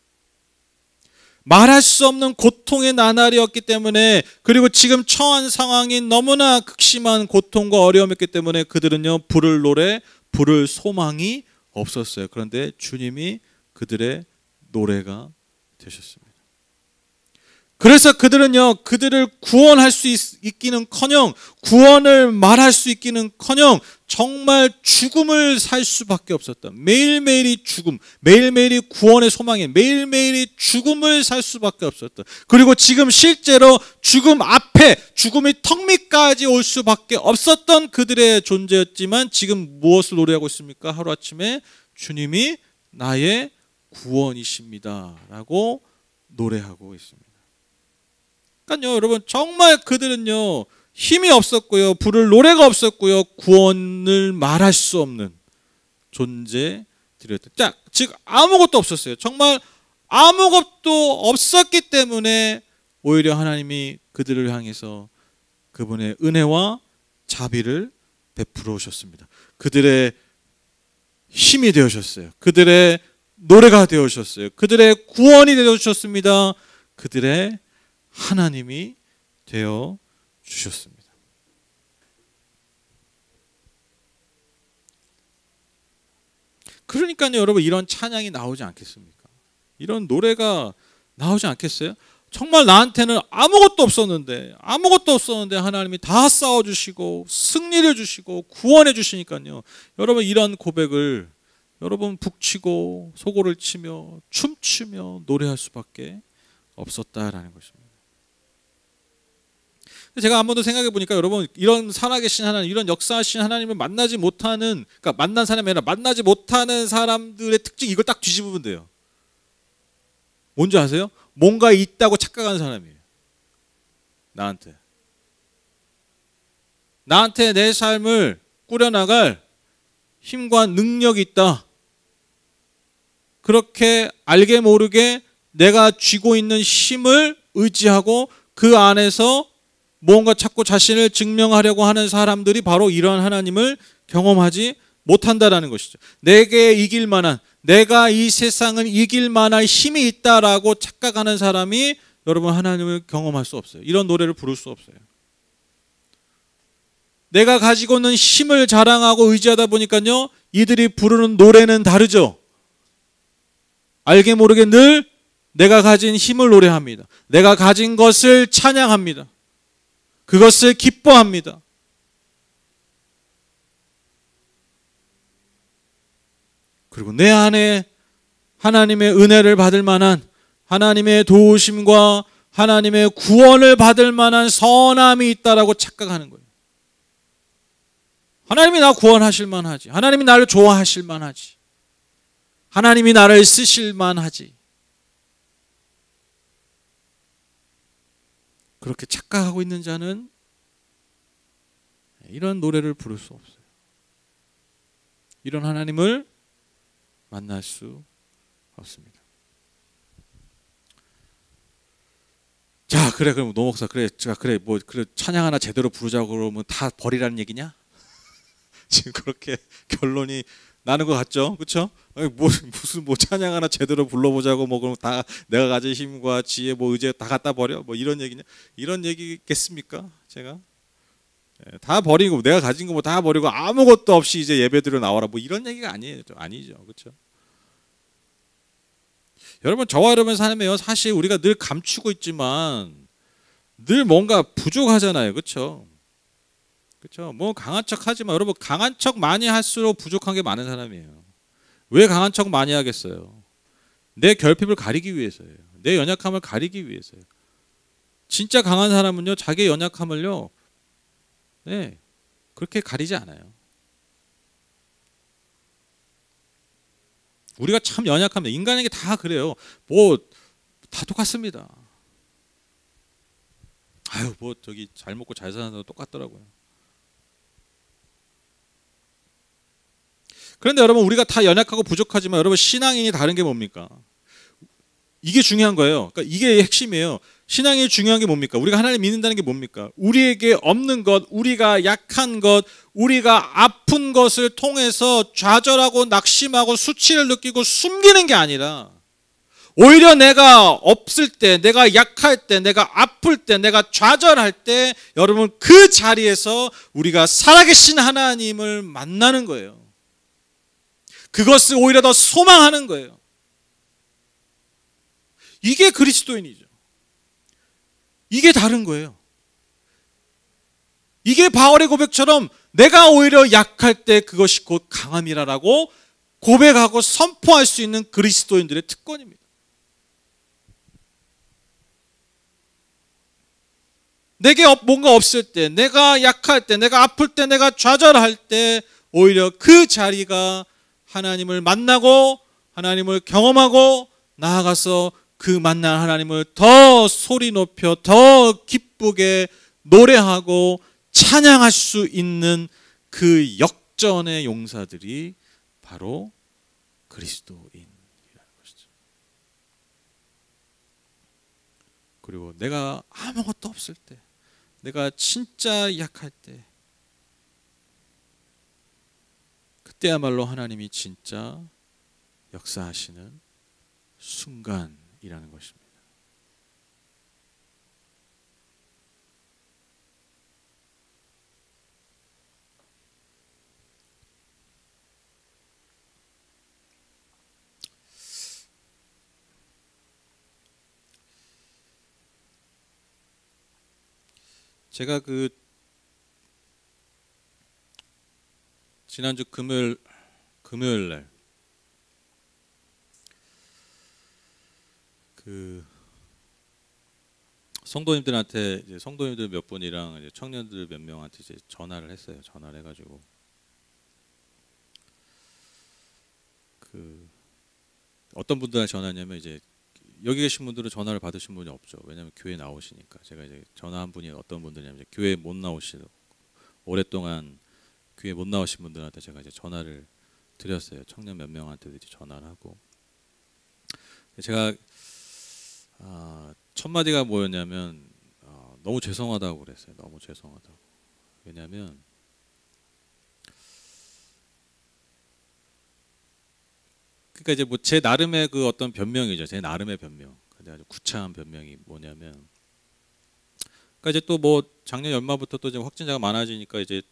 말할 수 없는 고통의 나날이었기 때문에 그리고 지금 처한 상황이 너무나 극심한 고통과 어려움이었기 때문에 그들은요 부를 노래, 부를 소망이 없었어요. 그런데 주님이 그들의 노래가 되셨습니다. 그래서 그들은요, 그들을 구원할 수 있기는커녕, 구원을 말할 수 있기는커녕 정말 죽음을 살 수밖에 없었다. 매일매일이 죽음, 매일매일이 구원의 소망이, 매일매일이 죽음을 살 수밖에 없었다. 그리고 지금 실제로 죽음 앞에, 죽음이 턱 밑까지 올 수밖에 없었던 그들의 존재였지만 지금 무엇을 노래하고 있습니까? 하루아침에 주님이 나의 구원이십니다 라고 노래하고 있습니다. 그러니까요, 여러분, 정말 그들은요, 힘이 없었고요, 부를 노래가 없었고요, 구원을 말할 수 없는 존재들이었다. 자, 즉 아무것도 없었어요. 정말 아무것도 없었기 때문에 오히려 하나님이 그들을 향해서 그분의 은혜와 자비를 베풀어 오셨습니다. 그들의 힘이 되어주셨어요. 그들의 노래가 되어주셨어요. 그들의 구원이 되어주셨습니다. 그들의 하나님이 되어 주셨습니다. 그러니까요, 여러분, 이런 찬양이 나오지 않겠습니까? 이런 노래가 나오지 않겠어요? 정말 나한테는 아무것도 없었는데 하나님이 다 싸워주시고 승리를 주시고 구원해 주시니까요, 여러분, 이런 고백을 여러분 북치고 소고를 치며 춤추며 노래할 수밖에 없었다라는 것입니다. 제가 한 번 더 생각해 보니까 여러분, 이런 살아계신 하나님, 이런 역사하신 하나님을 만나지 못하는, 그러니까 만난 사람이 아니라 만나지 못하는 사람들의 특징, 이걸 딱 뒤집으면 돼요. 뭔지 아세요? 뭔가 있다고 착각하는 사람이에요. 나한테 내 삶을 꾸려나갈 힘과 능력이 있다. 그렇게 알게 모르게 내가 쥐고 있는 힘을 의지하고 그 안에서 뭔가 자꾸 자신을 증명하려고 하는 사람들이 바로 이런 하나님을 경험하지 못한다라는 것이죠. 내게 이길 만한, 내가 이 세상을 이길 만한 힘이 있다라고 착각하는 사람이 여러분 하나님을 경험할 수 없어요. 이런 노래를 부를 수 없어요. 내가 가지고 있는 힘을 자랑하고 의지하다 보니까요, 이들이 부르는 노래는 다르죠. 알게 모르게 늘 내가 가진 힘을 노래합니다. 내가 가진 것을 찬양합니다. 그것을 기뻐합니다. 그리고 내 안에 하나님의 은혜를 받을 만한, 하나님의 도우심과 하나님의 구원을 받을 만한 선함이 있다라고 착각하는 거예요. 하나님이 나 구원하실 만하지. 하나님이 나를 좋아하실 만하지. 하나님이 나를 쓰실 만하지. 그렇게 착각하고 있는 자는 이런 노래를 부를 수 없어요. 이런 하나님을 만날 수 없습니다. 자, 그래, 그럼 노 목사, 그래, 뭐, 그래, 찬양 하나 제대로 부르자고 그러면 다 버리라는 얘기냐? 지금 그렇게 결론이 나는 것 같죠, 그렇죠? 무슨 뭐 찬양 하나 제대로 불러보자고 뭐 그럼 다 내가 가진 힘과 지혜, 뭐 의지 다 갖다 버려, 뭐 이런 얘기냐? 이런 얘기겠습니까? 제가 다 버리고 내가 가진 거 뭐 다 버리고 아무것도 없이 이제 예배드려 나와라, 뭐 이런 얘기가 아니죠, 그렇죠? 여러분, 저와 여러분 삶에요, 사실 우리가 늘 감추고 있지만 늘 뭔가 부족하잖아요, 그렇죠? 그렇죠? 뭐 강한 척 하지만 여러분, 강한 척 많이 할수록 부족한 게 많은 사람이에요. 왜 강한 척 많이 하겠어요? 내 결핍을 가리기 위해서예요. 내 연약함을 가리기 위해서예요. 진짜 강한 사람은요, 자기의 연약함을요, 네, 그렇게 가리지 않아요. 우리가 참 연약합니다. 인간에게 다 그래요. 뭐 다 똑같습니다. 아유, 뭐 저기 잘 먹고 잘 사는 사람 똑같더라고요. 그런데 여러분, 우리가 다 연약하고 부족하지만 여러분, 신앙인이 다른 게 뭡니까? 이게 중요한 거예요. 그러니까 이게 핵심이에요. 신앙이 중요한 게 뭡니까? 우리가 하나님 믿는다는 게 뭡니까? 우리에게 없는 것, 우리가 약한 것, 우리가 아픈 것을 통해서 좌절하고 낙심하고 수치를 느끼고 숨기는 게 아니라, 오히려 내가 없을 때, 내가 약할 때, 내가 아플 때, 내가 좌절할 때 여러분, 그 자리에서 우리가 살아계신 하나님을 만나는 거예요. 그것을 오히려 더 소망하는 거예요. 이게 그리스도인이죠. 이게 다른 거예요. 이게 바울의 고백처럼 내가 오히려 약할 때 그것이 곧 강함이라라고 고백하고 선포할 수 있는 그리스도인들의 특권입니다. 내게 뭔가 없을 때, 내가 약할 때, 내가 아플 때, 내가 좌절할 때 오히려 그 자리가 하나님을 만나고 하나님을 경험하고 나아가서 그 만난 하나님을 더 소리 높여 더 기쁘게 노래하고 찬양할 수 있는 그 역전의 용사들이 바로 그리스도인이라는 것이죠. 그리고 내가 아무것도 없을 때, 내가 진짜 약할 때, 그때야말로 하나님이 진짜 역사하시는 순간이라는 것입니다. 제가 지난주 금요일 날 성도님들한테 이제 성도님들 몇 분이랑 이제 청년들 몇 명한테 이제 전화를 했어요. 전화를 해가지고 어떤 분들한테 전화했냐면 이제 여기 계신 분들은 전화를 받으신 분이 없죠. 왜냐하면 교회 나오시니까. 제가 이제 전화한 분이 어떤 분들이냐면 이제 교회 못 나오시고 오랫동안 교회 못 나오신 분들한테 제가 이제 전화를 드렸어요. 청년 몇 명한테도 이제 전화를 하고 제가 첫 마디가 뭐였냐면 너무 죄송하다고 그랬어요. 너무 죄송하다고. 왜냐하면 그러니까 이제 뭐 제 나름의 그 어떤 변명이죠. 제 나름의 변명. 근데 아주 구차한 변명이 뭐냐면, 그러니까 이제 또 뭐 작년 연말부터 또 이제 확진자가 많아지니까 이제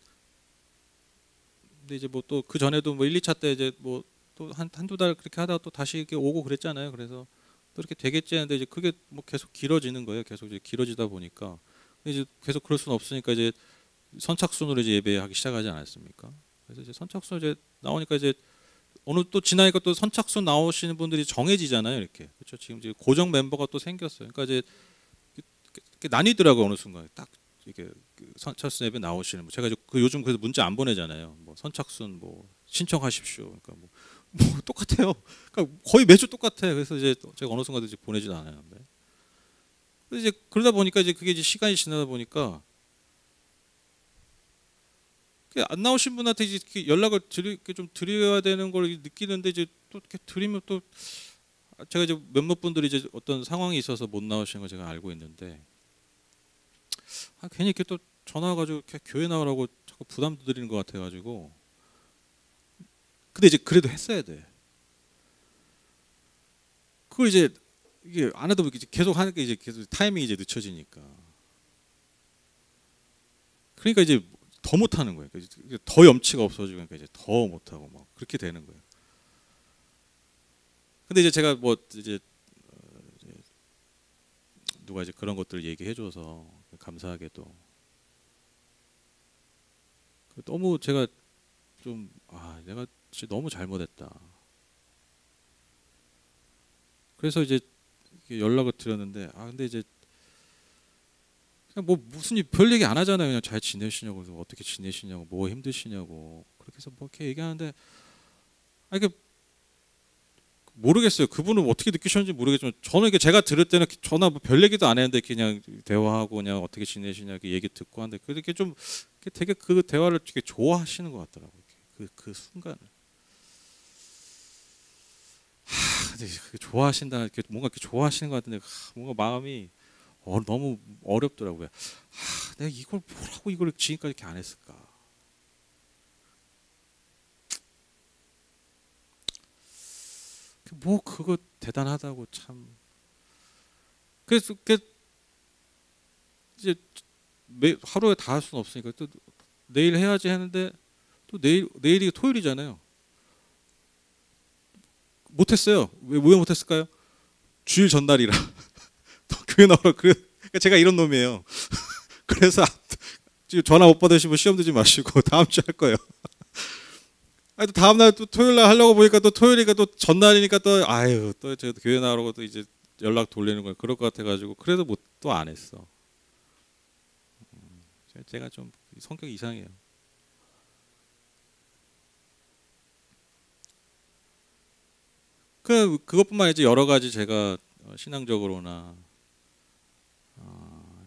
근데 이제 뭐 또 그 전에도 뭐 1, 2차 때 이제 뭐 또 한두 달 그렇게 하다가 또 다시 이렇게 오고 그랬잖아요. 그래서 또 이렇게 되겠지 했는데 이제 그게 뭐 계속 길어지는 거예요. 계속 이제 길어지다 보니까 이제 계속 그럴 수는 없으니까 이제 선착순으로 이제 예배하기 시작하지 않았습니까? 그래서 이제 선착순 이제 나오니까 이제 어느 또 지나니까 또 선착순 나오시는 분들이 정해지잖아요. 이렇게 그렇죠. 지금 이제 고정 멤버가 또 생겼어요. 그러니까 이제 나뉘더라고요. 어느 순간 딱 이렇게 선착순 예배 나오시는 분. 제가 이제 요즘 그래서 문자 안 보내잖아요. 뭐 선착순 뭐 신청하십시오. 그러니까 뭐 똑같아요. 그러니까 거의 매주 똑같아요. 그래서 이제 제가 어느 순간 이제 보내지도 않아요. 그래서 이제 그러다 보니까 이제 그게 이제 시간이 지나다 보니까 안 나오신 분한테 이제 연락을 좀 드려야 되는 걸 느끼는데 이제 또 이렇게 드리면 또 제가 이제 몇몇 분들이 이제 어떤 상황이 있어서 못 나오시는 걸 제가 알고 있는데 괜히 이렇게 또 전화 가지고 이렇게 교회 나오라고 자꾸 부담 드리는 것 같아가지고 근데 이제 그래도 했어야 돼. 그걸 이제 이게 안 해도 이제 계속 하니까 이제 계속 타이밍이 이제 늦춰지니까 그러니까 이제 더 못하는 거예요. 더 염치가 없어지고 그러니까 이제 더 못하고 막 그렇게 되는 거예요. 근데 이제 제가 뭐 이제 누가 이제 그런 것들을 얘기해줘서 감사하게도 너무 제가 좀 내가 진짜 너무 잘못했다. 그래서 이제 연락을 드렸는데 근데 이제 그냥 뭐 무슨 별 얘기 안 하잖아요. 그냥 잘 지내시냐고, 어떻게 지내시냐고, 뭐 힘드시냐고 그렇게 해서 뭐 이렇게 얘기하는데 이게 모르겠어요. 그분은 어떻게 느끼셨는지 모르겠지만 저는 이게 제가 들을 때는 전화 뭐 별 얘기도 안 했는데 그냥 대화하고 그냥 어떻게 지내시냐 그 얘기 듣고 하는데 그렇게 좀 되게 그 대화를 되게 좋아하시는 것 같더라고요. 그 순간을. 근데 좋아하신다, 뭔가 이렇게 좋아하시는 것 같은데 뭔가 마음이 너무 어렵더라고요. 내가 이걸 뭐라고 이걸 지금까지 이렇게 안 했을까? 뭐 그거 대단하다고 참. 그래서 이제 하루에 다 할 수는 없으니까 또 내일 해야지 했는데 또 내일이 토요일이잖아요. 못했어요. 왜 못했을까요? 주일 전날이라 또 교회 나오라 그래. 그러니까 제가 이런 놈이에요. 그래서 지금 전화 못 받으시면 시험 들지 마시고 다음 주에 할 거예요. 아니, 또 다음 날 또 토요일 날 하려고 보니까 또 토요일이니까 또 전날이니까 또 아유 또 제가 교회 나오라고 또 이제 연락 돌리는 거예요. 그럴 것 같아가지고 그래도 못 또 안 했어. 제가 좀 성격이 이상해요. 그것뿐만 아니라 여러 가지 제가 신앙적으로나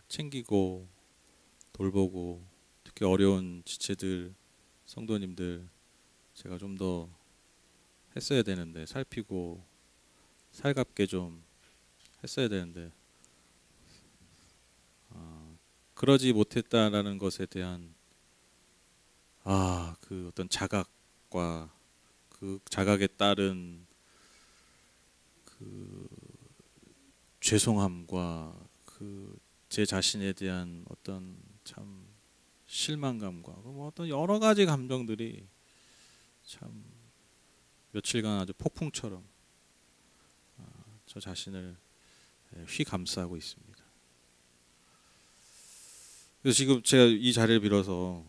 챙기고 돌보고 특히 어려운 지체들 성도님들 제가 좀 더 했어야 되는데 살피고 살갑게 좀 했어야 되는데 그러지 못했다라는 것에 대한 그 어떤 자각과 그 자각에 따른 그 죄송함과 그 제 자신에 대한 어떤 참 실망감과 뭐 어떤 여러 가지 감정들이 참 며칠간 아주 폭풍처럼 저 자신을 휘감싸고 있습니다. 그래서 지금 제가 이 자리를 빌어서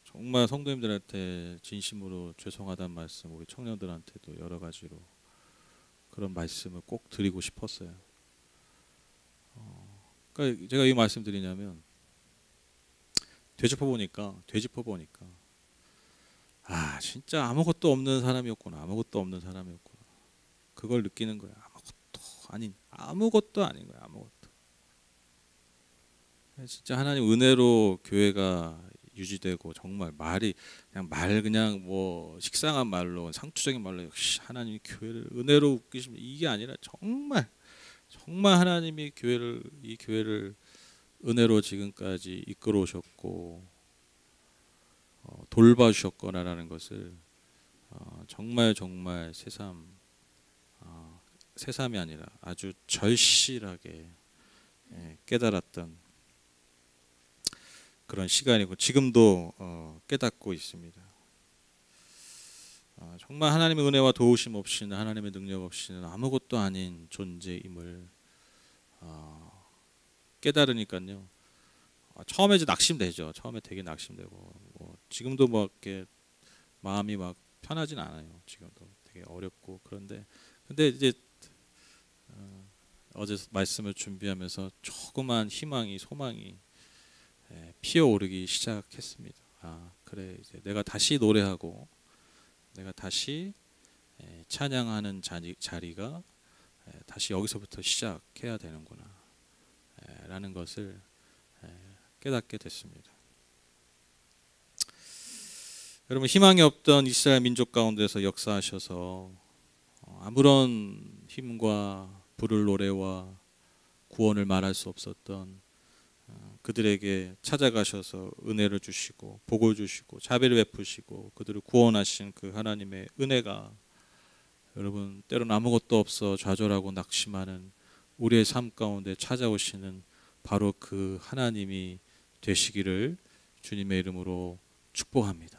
정말 성도님들한테 진심으로 죄송하다는 말씀, 우리 청년들한테도 여러 가지로 그런 말씀을 꼭 드리고 싶었어요. 그러니까 제가 이 말씀 드리냐면 되짚어 보니까 진짜 아무것도 없는 사람이었구나. 아무것도 없는 사람이었구나. 그걸 느끼는 거야. 아무것도 아닌 거야. 아무것도. 진짜 하나님 은혜로 교회가 유지되고 정말 그냥 뭐 식상한 말로 상투적인 말로 역시 하나님이 교회를 은혜로 웃기시면 이게 아니라 정말 하나님이 이 교회를 은혜로 지금까지 이끌어 오셨고 돌봐주셨거나라는 것을 정말 새삼이 아니라 아주 절실하게 깨달았던 그런 시간이고 지금도 깨닫고 있습니다. 정말 하나님의 은혜와 도우심 없이는 하나님의 능력 없이는 아무것도 아닌 존재임을 깨달으니까요. 처음에 이제 낙심되죠. 처음에 되게 낙심되고 지금도 뭐 이렇게 마음이 막 편하진 않아요. 지금도 되게 어렵고 근데 이제 어제 말씀을 준비하면서 조그만 희망이 소망이 피어오르기 시작했습니다. 그래 이제 내가 다시 노래하고 내가 다시 찬양하는 자리가 다시 여기서부터 시작해야 되는구나 라는 것을 깨닫게 됐습니다. 여러분 희망이 없던 이스라엘 민족 가운데서 역사하셔서 아무런 힘과 부를 노래와 구원을 말할 수 없었던 그들에게 찾아가셔서 은혜를 주시고 복을 주시고 자비를 베푸시고 그들을 구원하신 그 하나님의 은혜가 여러분 때로는 아무것도 없어 좌절하고 낙심하는 우리의 삶 가운데 찾아오시는 바로 그 하나님이 되시기를 주님의 이름으로 축복합니다.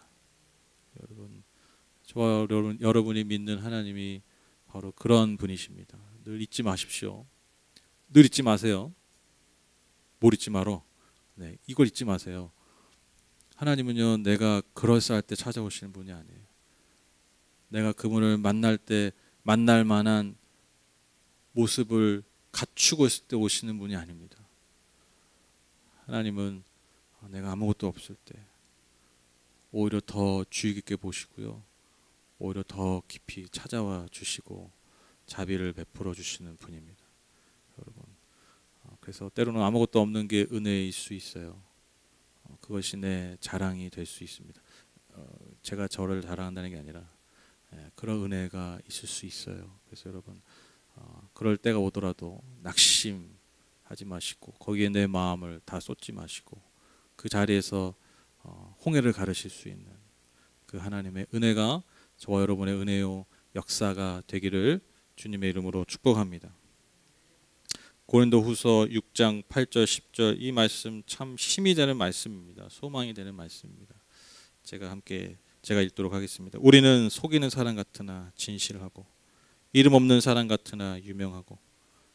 저와 여러분이 믿는 하나님이 바로 그런 분이십니다. 늘 잊지 마십시오. 늘 잊지 마세요. 뭘 잊지 말어? 이걸 잊지 마세요. 하나님은요, 내가 그럴싸할 때 찾아오시는 분이 아니에요. 내가 그분을 만날 때 만날 만한 모습을 갖추고 있을 때 오시는 분이 아닙니다. 하나님은 내가 아무것도 없을 때 오히려 더 주의 깊게 보시고요. 오히려 더 깊이 찾아와 주시고 자비를 베풀어 주시는 분입니다. 여러분. 그래서 때로는 아무것도 없는 게 은혜일 수 있어요. 그것이 내 자랑이 될 수 있습니다. 제가 저를 자랑한다는 게 아니라 그런 은혜가 있을 수 있어요. 그래서 여러분 그럴 때가 오더라도 낙심하지 마시고 거기에 내 마음을 다 쏟지 마시고 그 자리에서 홍해를 가르실 수 있는 그 하나님의 은혜가 저와 여러분의 은혜요 역사가 되기를 주님의 이름으로 축복합니다. 고린도후서 6장 8절 10절 이 말씀 참 힘이 되는 말씀입니다. 소망이 되는 말씀입니다. 제가 읽도록 하겠습니다. 우리는 속이는 사람 같으나 진실하고 이름 없는 사람 같으나 유명하고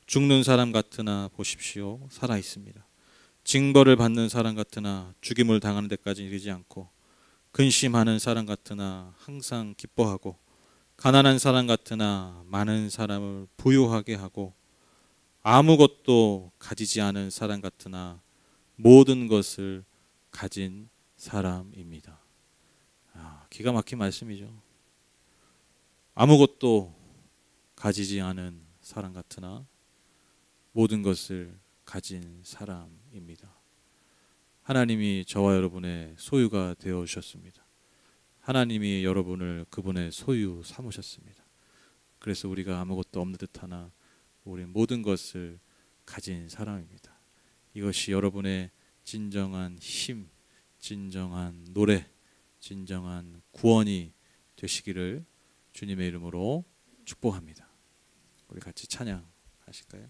죽는 사람 같으나 보십시오, 살아 있습니다. 징벌을 받는 사람 같으나 죽임을 당하는 데까지 이르지 않고, 근심하는 사람 같으나 항상 기뻐하고, 가난한 사람 같으나 많은 사람을 부유하게 하고, 아무것도 가지지 않은 사람 같으나 모든 것을 가진 사람입니다. 기가 막힌 말씀이죠. 아무것도 가지지 않은 사람 같으나 모든 것을 가진 사람입니다. 하나님이 저와 여러분의 소유가 되어 주셨습니다. 하나님이 여러분을 그분의 소유 삼으셨습니다. 그래서 우리가 아무것도 없는 듯하나 우리 모든 것을 가진 사람입니다. 이것이 여러분의 진정한 힘, 진정한 노래, 진정한 구원이 되시기를 주님의 이름으로 축복합니다. 우리 같이 찬양하실까요?